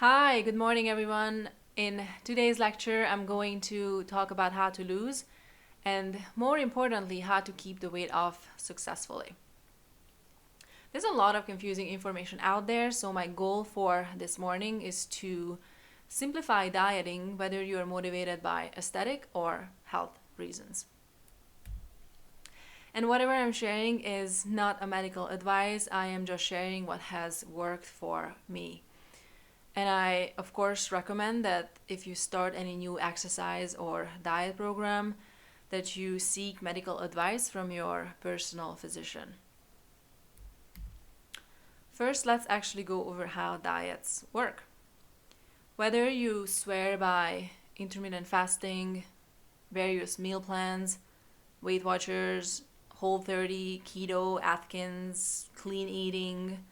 Hi, good morning, everyone. In today's lecture, I'm going to talk about how to lose and, more importantly, how to keep the weight off successfully. There's a lot of confusing information out there, so my goal for this morning is to simplify dieting, whether you are motivated by aesthetic or health reasons. And whatever I'm sharing is not a medical advice, I am just sharing what has worked for me. And I, of course, recommend that if you start any new exercise or diet program, that you seek medical advice from your personal physician. First, let's actually go over how diets work. Whether you swear by intermittent fasting, various meal plans, Weight Watchers, Whole30, Keto, Atkins, clean eating,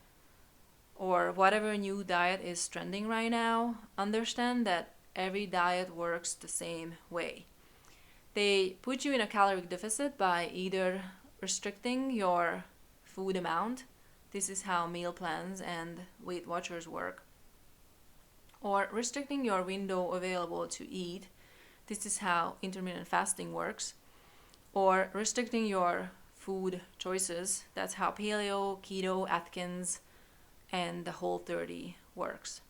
or whatever new diet is trending right now, understand that every diet works the same way. They put you in a caloric deficit by either restricting your food amount, this is how meal plans and Weight Watchers work, or restricting your window available to eat, this is how intermittent fasting works, or restricting your food choices, that's how paleo, keto, Atkins, and the Whole30 works.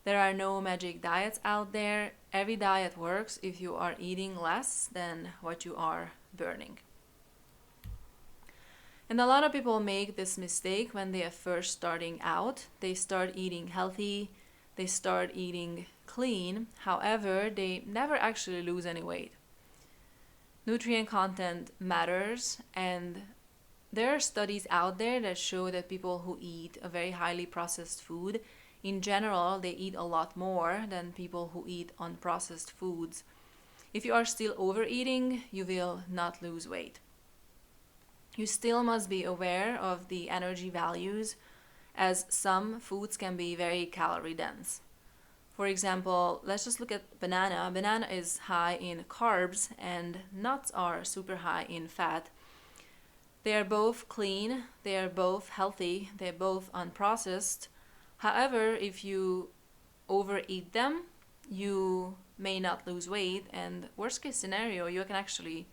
There are no magic diets out there. Every diet works if you are eating less than what you are burning. And a lot of people make this mistake when they are first starting out. They start eating healthy, they start eating clean, however, they never actually lose any weight. Nutrient content matters, and there are studies out there that show that people who eat a very highly processed food, in general, they eat a lot more than people who eat unprocessed foods. If you are still overeating, you will not lose weight. You still must be aware of the energy values, as some foods can be very calorie dense. For example, let's just look at banana. Banana is high in carbs and nuts are super high in fat. They are both clean, they are both healthy, they're both unprocessed. However, if you overeat them, you may not lose weight, and worst case scenario, you can actually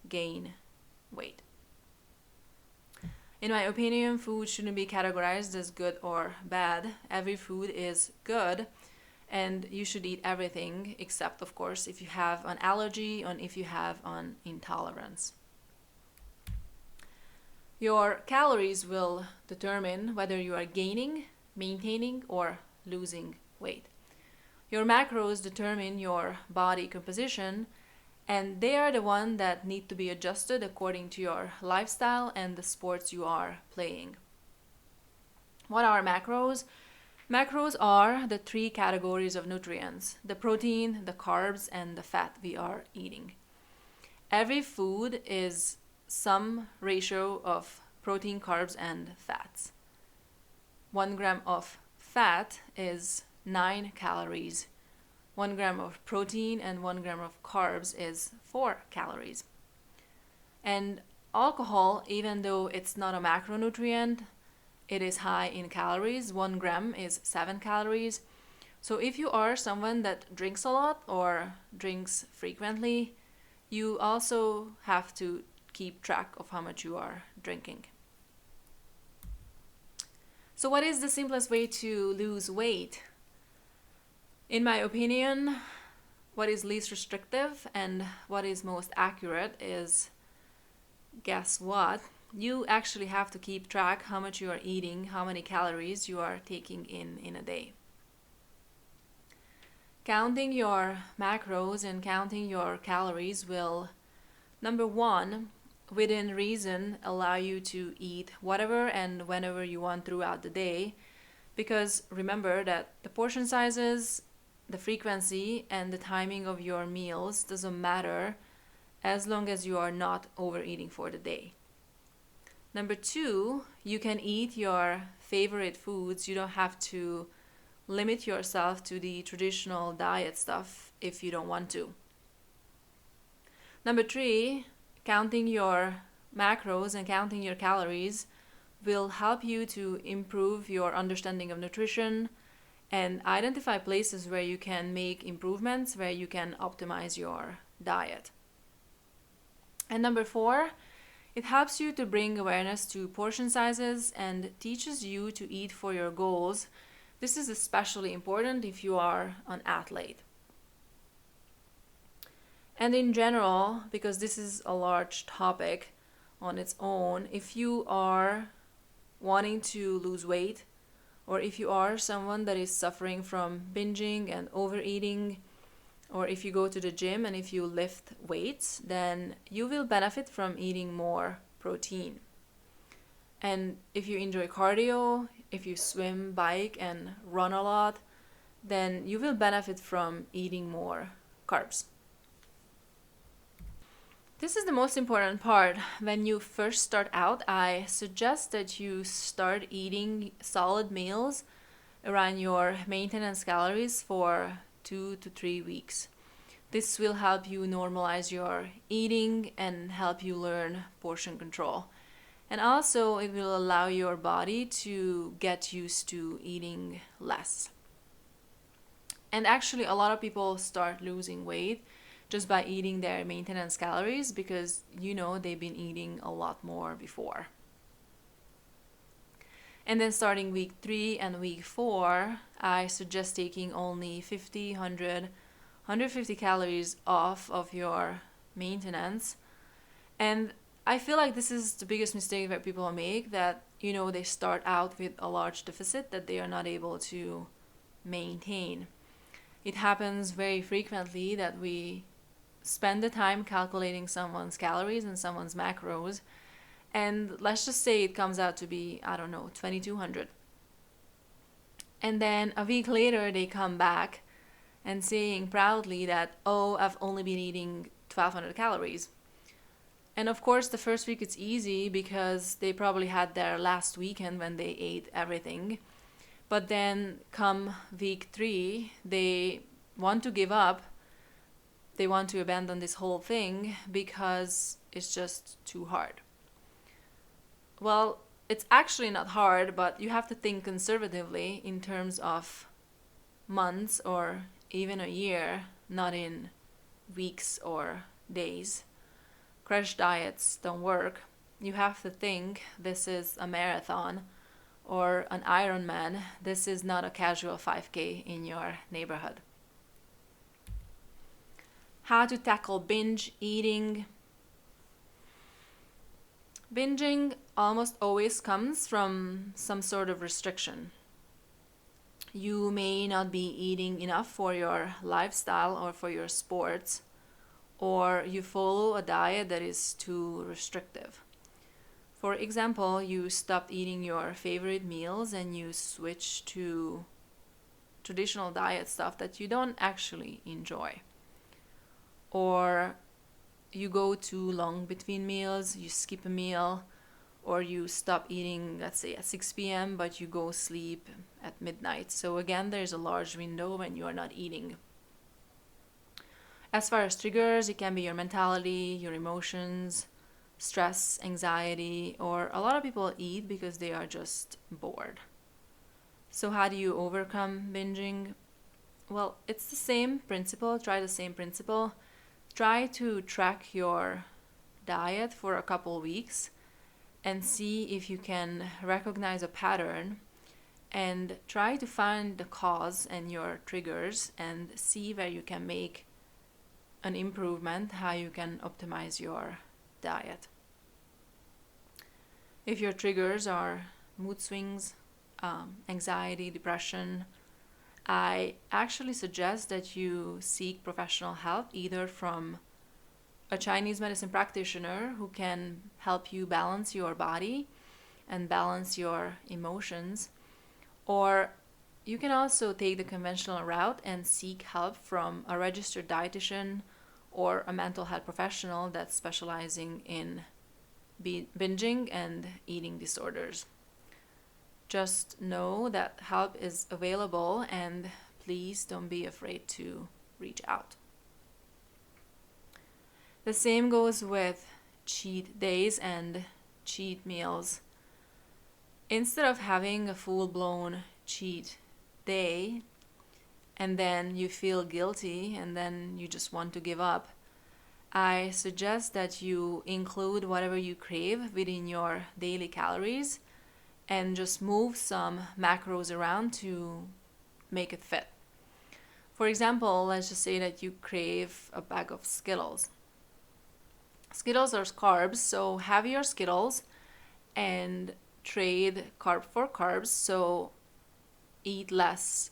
gain weight. In my opinion, food shouldn't be categorized as good or bad. Every food is good, and you should eat everything except, of course, if you have an allergy or if you have an intolerance. Your calories will determine whether you are gaining, maintaining, or losing weight. Your macros determine your body composition, and they are the ones that need to be adjusted according to your lifestyle and the sports you are playing. What are macros? Macros are the three categories of nutrients: the protein, the carbs, and the fat we are eating. Every food is some ratio of protein, carbs, and fats. 1 gram of fat is 9 calories. 1 gram of protein and 1 gram of carbs is 4 calories. And alcohol, even though it's not a macronutrient, it is high in calories. 1 gram is 7 calories. So if you are someone that drinks a lot or drinks frequently, you also have to keep track of how much you are drinking. So what is the simplest way to lose weight? In my opinion, what is least restrictive and what is most accurate is, guess what? You actually have to keep track how much you are eating, how many calories you are taking in a day. Counting your macros and counting your calories will, number one, within reason, allow you to eat whatever and whenever you want throughout the day, because remember that the portion sizes, the frequency, and the timing of your meals doesn't matter as long as you are not overeating for the day. Number two, you can eat your favorite foods. You don't have to limit yourself to the traditional diet stuff if you don't want to. Number three, counting your macros and counting your calories will help you to improve your understanding of nutrition and identify places where you can make improvements, where you can optimize your diet. And number 4, it helps you to bring awareness to portion sizes and teaches you to eat for your goals. This is especially important if you are an athlete. And in general, because this is a large topic on its own, if you are wanting to lose weight, or if you are someone that is suffering from binging and overeating, or if you go to the gym and if you lift weights, then you will benefit from eating more protein. And if you enjoy cardio, if you swim, bike, and run a lot, then you will benefit from eating more carbs. This is the most important part. When you first start out, I suggest that you start eating solid meals around your maintenance calories for 2 to 3 weeks. This will help you normalize your eating and help you learn portion control. And also, it will allow your body to get used to eating less. And actually, a lot of people start losing weight just by eating their maintenance calories because they've been eating a lot more before. And then starting week 3 and week 4, I suggest taking only 50, 100, 150 calories off of your maintenance. And I feel like this is the biggest mistake that people make, that they start out with a large deficit that they are not able to maintain. It happens very frequently that we spend the time calculating someone's calories and someone's macros, and let's just say it comes out to be, 2,200. And then a week later they come back and saying proudly that, I've only been eating 1,200 calories. And of course the first week it's easy because they probably had their last weekend when they ate everything. But then come week 3, they want to give up. They want to abandon this whole thing because it's just too hard. Well, it's actually not hard, but you have to think conservatively in terms of months or even a year, not in weeks or days. Crash diets don't work. You have to think this is a marathon or an Ironman. This is not a casual 5K in your neighborhood. How to tackle binge eating. Binging almost always comes from some sort of restriction. You may not be eating enough for your lifestyle or for your sports, or you follow a diet that is too restrictive. For example, you stopped eating your favorite meals and you switch to traditional diet stuff that you don't actually enjoy. Or you go too long between meals, you skip a meal, or you stop eating, let's say, at 6 p.m., but you go sleep at midnight. So again, there's a large window when you are not eating. As far as triggers, it can be your mentality, your emotions, stress, anxiety, or a lot of people eat because they are just bored. So how do you overcome binging? Well, it's the same principle. Try the same principle. Try to track your diet for a couple weeks and see if you can recognize a pattern, and try to find the cause and your triggers and see where you can make an improvement, how you can optimize your diet. If your triggers are mood swings, anxiety, depression, I actually suggest that you seek professional help, either from a Chinese medicine practitioner who can help you balance your body and balance your emotions, or you can also take the conventional route and seek help from a registered dietitian or a mental health professional that's specializing in binging and eating disorders. Just know that help is available, and please don't be afraid to reach out. The same goes with cheat days and cheat meals. Instead of having a full-blown cheat day and then you feel guilty and then you just want to give up, I suggest that you include whatever you crave within your daily calories and just move some macros around to make it fit. For example, let's just say that you crave a bag of Skittles. Skittles are carbs, so have your Skittles and trade carb for carbs. So eat less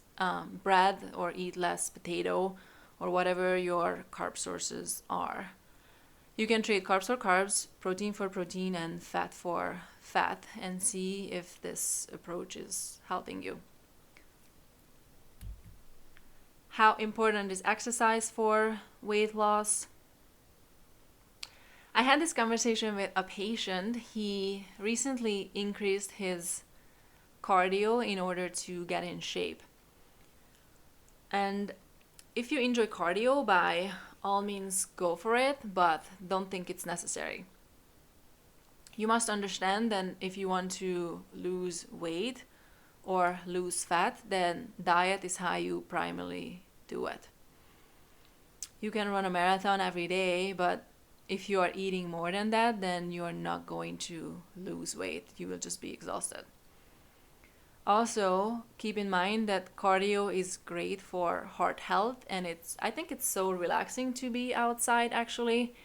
bread or eat less potato or whatever your carb sources are. You can trade carbs for carbs, protein for protein, and fat for fat, and see if this approach is helping you. How important is exercise for weight loss? I had this conversation with a patient. He recently increased his cardio in order to get in shape. And if you enjoy cardio, by all means go for it, but don't think it's necessary. You must understand that if you want to lose weight or lose fat, then diet is how you primarily do it. You can run a marathon every day, but if you are eating more than that, then you are not going to lose weight. You will just be exhausted. Also, keep in mind that cardio is great for heart health, and I think it's so relaxing to be outside actually.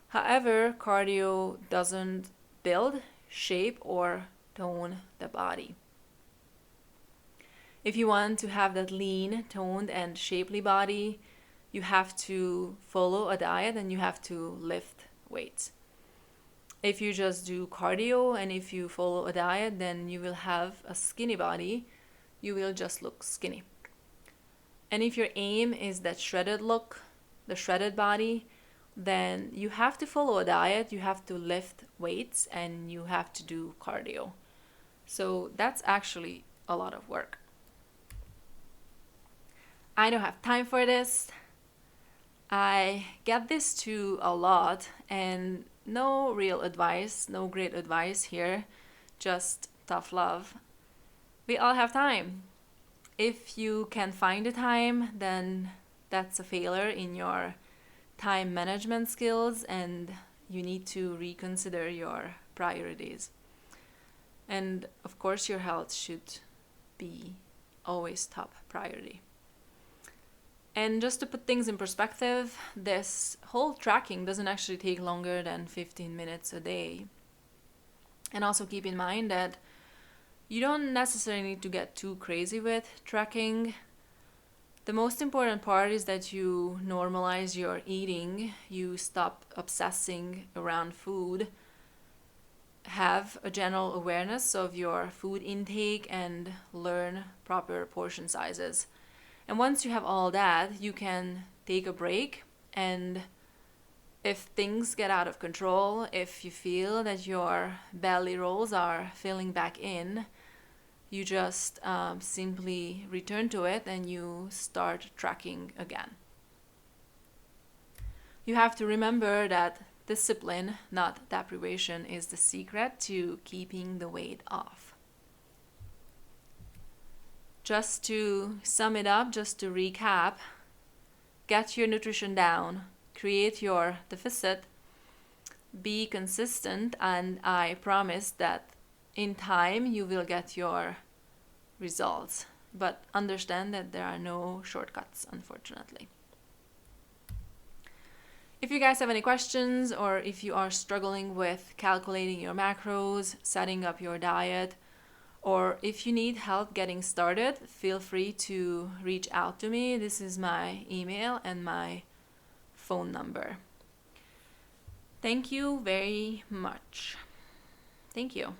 However, cardio doesn't build, shape, or tone the body. If you want to have that lean, toned, and shapely body, you have to follow a diet and you have to lift weights. If you just do cardio and if you follow a diet, then you will have a skinny body. You will just look skinny. And if your aim is that shredded look, the shredded body, then you have to follow a diet, you have to lift weights, and you have to do cardio. So that's actually a lot of work. I don't have time for this. I get this too a lot, and no real advice, no great advice here, just tough love. We all have time. If you can find the time, then that's a failure in your time management skills, and you need to reconsider your priorities. And of course, your health should be always top priority. And just to put things in perspective, this whole tracking doesn't actually take longer than 15 minutes a day. And also keep in mind that you don't necessarily need to get too crazy with tracking. The most important part is that you normalize your eating, you stop obsessing around food, have a general awareness of your food intake, and learn proper portion sizes. And once you have all that, you can take a break, and if things get out of control, if you feel that your belly rolls are filling back in, you just simply return to it and you start tracking again. You have to remember that discipline, not deprivation, is the secret to keeping the weight off. Just to sum it up, just to recap, get your nutrition down, create your deficit, be consistent, and I promise that in time you will get your results. But understand that there are no shortcuts, unfortunately. If you guys have any questions, or if you are struggling with calculating your macros, setting up your diet, or if you need help getting started, feel free to reach out to me. This is my email and my phone number. Thank you very much. Thank you.